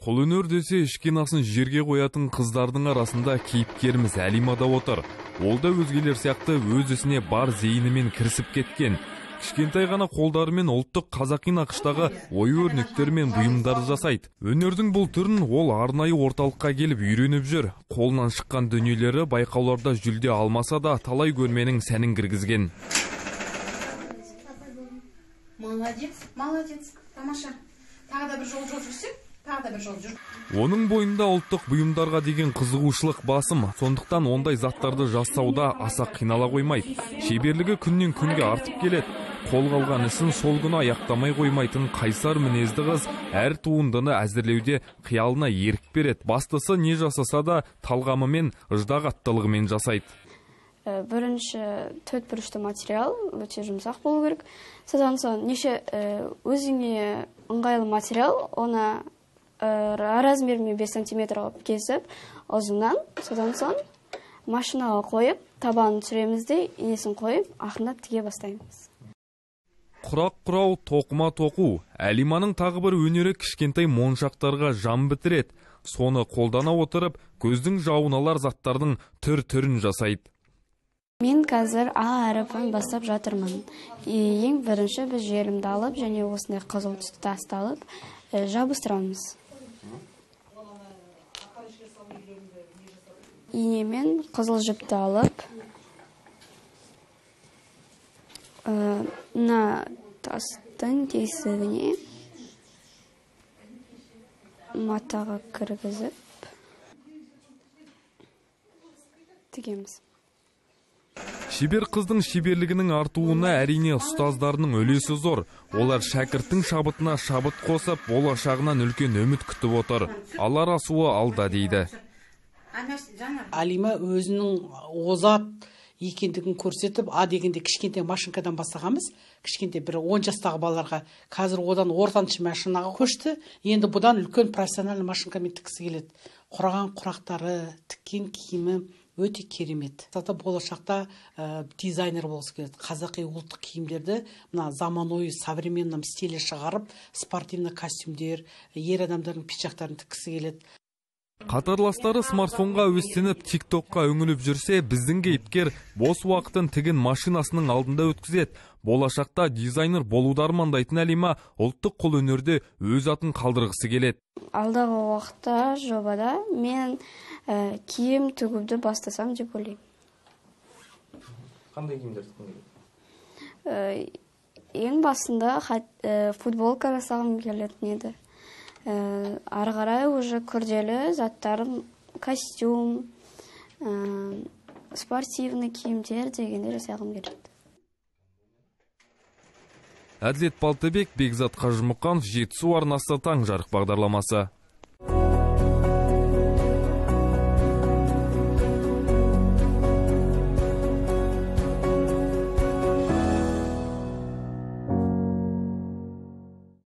Қолөнер десе ішкенасын жерге қоятын қыздардың арасында кейіпкеріміз Әлима да отыр. Ол да өзгелер сияқты өз ісіне бар зейінімен кірісіп кеткен. Кішкентай ғана қолдарымен ұлттық қазақи нақыштағы ою-өрнектер мен бұйымдарды жасайды. Өнердің бұл түрін ол арнайы орталыққа келіп үйреніп жүр. Қолынан шыққан дүниелері байқауларда жүлде алмаса да талай көрменің сәнін кіргізген. Молодец, тамаша. Тағы да бір жол жүрсек? Оның бойында ұлттық бұйымдарға деген қызығушылық басым, сондықтан ондай заттарды жасауда аса қинала қоймайды. Шеберлігі күннен күнге артып келеді. Қолға алған ісін сол күні аяқтамай қоймайтын қайсар мінезді қыз әр туындыны әзірлеуде қиялына ерік береді. Бастысы не жасаса да талғамымен, ыждағаттылығымен жасайды. Бірінші төрт бұрышты материал өте жұмсақ болу керек. Содан соң неше өзіңе ыңғайлы материал, оны размермен 5 сантиметр алып кесіп, ұзынан, содан соң машинаға қойып, табанын түсіреміз де, инесін қойып, ақырындап тіге бастаймыз. Құрақ құрау, тоқыма тоқу. Әлиманың тағы бір өнері кішкентай моншақтарға жан бітіреді. Соны қолдана отырып, көздің жауын алар заттардың түр-түрін жасайды. Мен қазір А әріпін бастап жатырмын. Ең бірінші біз желімді алып, және осындай қызыл түсті тасты алып, жабыстырамыз. Инемен қызыл жіпті алып, мына тастың тесігіне матаға кіргізіп тігеміз. Шебер қыздың шеберлігінің артуына әрине ұстаздарының үлесі зор. Олар шәкірттің шабытына шабыт қосып, болашағынан үлкен үміт күтіп отыр. Алар асуы алда дейді. Әлима өзінің озат екендігін көрсетіп, А дегенде кішкентай машинкадан бастағанбыз. Кішкентай бір 10 жастағы балаларға, қазір одан ортаншы машинаға көшті. Енді бұдан үлкен профессиональный машинкамен тікісі келеді. Құраған құрақтары, тіккен киімі өте керемет. Болашақта дизайнер болсы келеді. Қазақи ұлттық киімдерді мына заманауи современный стиле шығарып, спортивный костюмдер, ер адамдардың пиджактарын тікісі келеді. Қатарластары смартфонға өстеніп, тиктокқа үңіліп жүрсе, біздің кейіпкер бос уақытын тігін машинасының алдында өткізеді. Болашақта дизайнер болуды армандайтын Әлима ұлттық қолөнерде өз атын қалдырғысы келеді. Алдағы уақытта жобада мен киім тігуді бастасам деп ойлаймын. Қандай киімдер тіккің келеді? Ең басында футболка жасағым келетін еді. Ары қарай уже күрделі заттарым, костюм, спортивный киімдер дегенде жасағым келеді. Әділет Балтабек, Бекзат Қажымұқан, Жетісу арнасы таң жарық бағдарламасы.